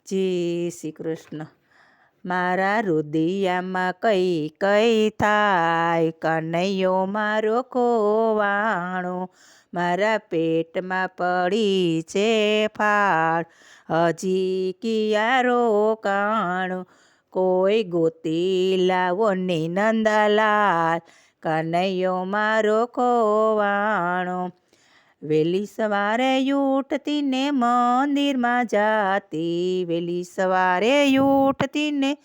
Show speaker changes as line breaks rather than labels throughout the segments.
જય શ્રી કૃષ્ણ. મારા રુદિયામાં કઈ કઈ થાય, કનૈયો મારો ખોવાણો. મારા પેટમાં પડી છે ફાળ, હજી કિયા રોકાણો. કોઈ ગોતી લાવો ને નંદલાલ, કનૈયો મારો ખોવાણો. વહેલી સવારે ઉઠતી ને મંદિરમાં જાતી, વહેલી સવારે ઉઠતી ને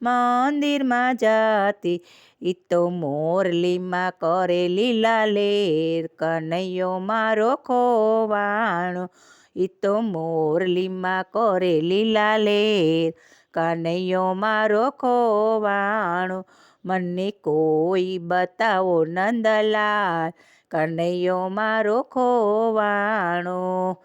મંદિરમાં જાતી. ઈ તો મોરલીમાં કરે લીલા લેર, કનૈયો મારો ખોવાણો. ઈ તો મોરલીમાં કરે લીલા લેર, કનૈયો મારો ખોવાણો. મને કોઈ બતાવો નંદલાલ, કનૈયો મારો ખોવાણો.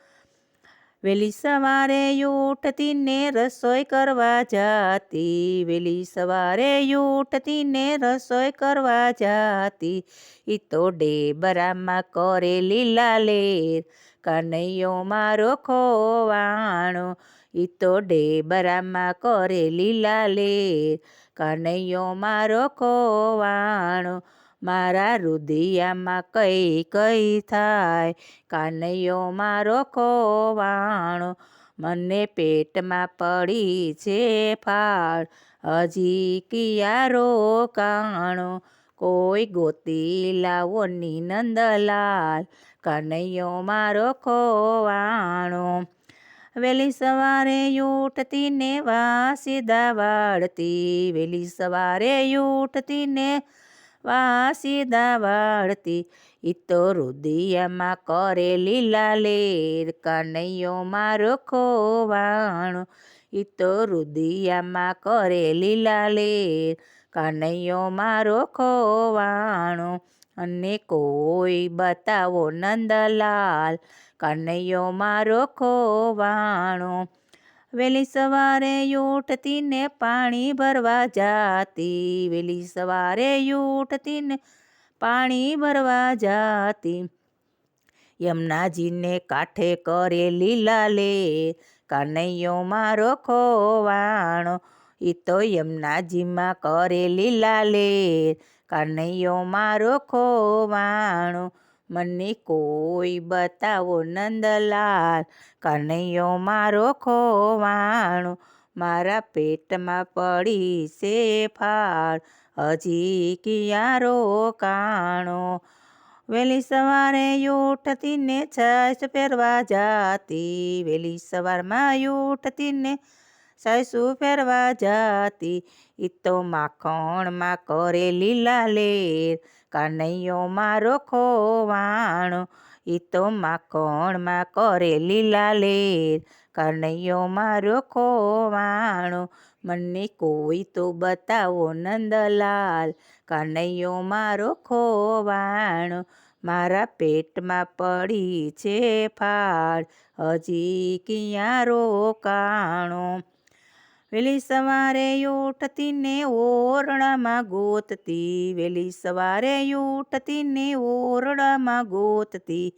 વહેલી સવારે ઉઠતી ને રસોઈ કરવા જાતી, વહેલી સવારે ઉઠતી ને રસોઈ કરવા જાતી. ઈ તો ડેબરામાં કરે લીલા લેર, કનૈયો મારો ખોવાણો. ઈ તો ડેબરામાં કરે લીલા લેર, કનૈયો મારો ખોવાણો. મારા રુદિયામાં કઈ કઈ થાય, કનૈયો મારો ખોવાણો. મને પેટમાં પડી છે ફાળ, હજી કિયા રોકાણો. કોઈ ગોતી લાવો ની નંદલાલ, કનૈયો મારો ખોવાણો. વહેલી સવારે ઉઠતી ને વાસીદા વાળતી, વહેલી સવારે ઉઠતી ને વાસીદા વાળતી. ઈ તો રુદિયામાં કરે લીલા લેર, કનૈયો મારો ખોવાણો. ઈ તો રુદિયામાં કરે લીલા લેર, કનૈયો મારો ખોવાણો. અને કોઈ બતાવો નંદલાલ, કનૈયો મારો ખોવાણો. વહેલી સવારે ઉઠતી ને પાણી ભરવા જાતી, વહેલી સવારે ઉઠતી ને પાણી ભરવા જાતી. યમુનાજીને કાંઠે કરે લીલા લેર, કનૈયો મારો ખોવાણો. ઈ તો યમુનાજીમાં કરે લીલા લેર, કનૈયો મારો ખોવાણો. મને કોઈ બતાવો નંદલાલ, કનૈયો મારો ખોવાણો. મારા પેટમાં પડી છે ફાળ, હજી કિયા રોકાણો. વહેલી સવારે ઉઠતી ને છાશ ફેરવા જાતી, વહેલી સવારમાં ઉઠતી ને સાસુ ફેરવા જાતી. ઈ તો માખણમાં કરે લીલા લેર, કનૈયો મારો ખોવાણો. ઈ તો માખણમાં કરે લીલા લેર, કનૈયો મારો ખોવાણો. મને કોઈ તો બતાવો નંદલાલ, કનૈયો મારો ખોવાણો. મારા પેટમાં પડી છે ફાળ, હજી કિયા રોકાણો. વહેલી સવારે ઉઠતી ને ઓરડામાં ગોતતી, વહેલી સવારે ઉઠતી ને ઓરડામાં ગોતતી.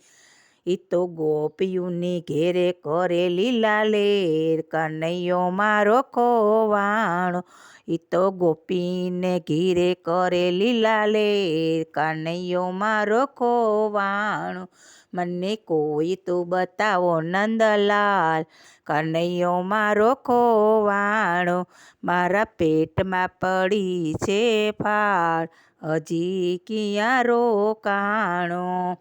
ઈ તો ગોપિયુની ઘેરે કરે લીલા લેર, કનૈયો મારો ખોવાણો. ઈ તો ગોપીને ઘેરે કરે લીલા લેર, કનૈયો મારો ખોવાણો. મને કોઈ તો બતાવો નંદલાલ, કનૈયો મારો ખોવાણો. મારા પેટમાં પડી છે ફાળ, હજી કિયા રોકાણો.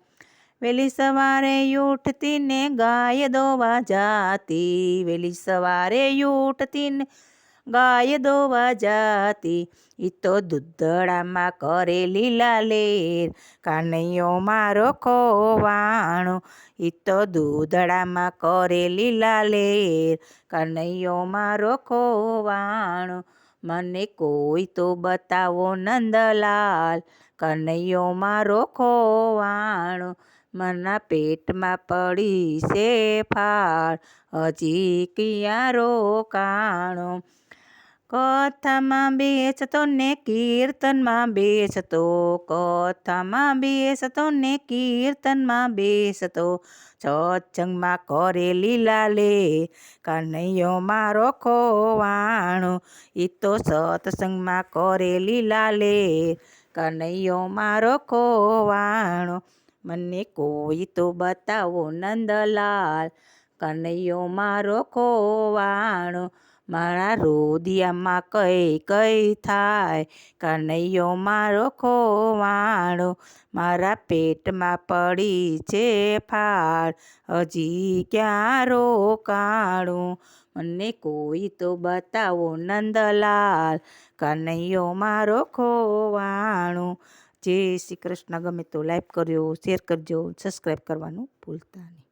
વહેલી સવારે ઉઠતી ને ગાય દોવા જાતી, વહેલી સવારે ઉઠતી ને ગાય દોવા જાતી. ઈ તો દૂધડામાં કરે લીલા લેર, કનૈયો મારો ખોવાણો. ઈ તો દૂધડામાં કરે લીલા લેર, કનૈયો મારો ખોવાણો. મને કોઈ તો બતાવો નંદલાલ, કનૈયો મારો ખોવાણો. મના પેટમાં પડી છે ફાળ, હજી કિયા રોકાણો. કથામાં બેસતો ને કીર્તનમાં બેસતો, કથામાં બેસતો ને કીર્તનમાં બેસતો, સત્સંગમાં કરે લીલા લેર, કનૈયો મારો ખોવાણો. ઈ તો સત્સંગમાં કરે લીલા લેર, કનૈયો મારો ખોવાણો. મને કોઈ તો બતાવો નંદલાલ, કનૈયો મારો ખોવાણો. મારા રોદિયામાં કઈ કઈ થાય, કનૈયો મારો ખોવાણો. મારા પેટમાં પડી છે ફાળ, હજી ક્યાં રોકાણું. મને કોઈ તો બતાવો નંદલાલ, કનૈયો મારો ખોવાણો. જય શ્રી કૃષ્ણ. ગમે તો લાઈક કરજો, શેર કરજો, સબસ્ક્રાઈબ કરવાનું ભૂલતા નહીં.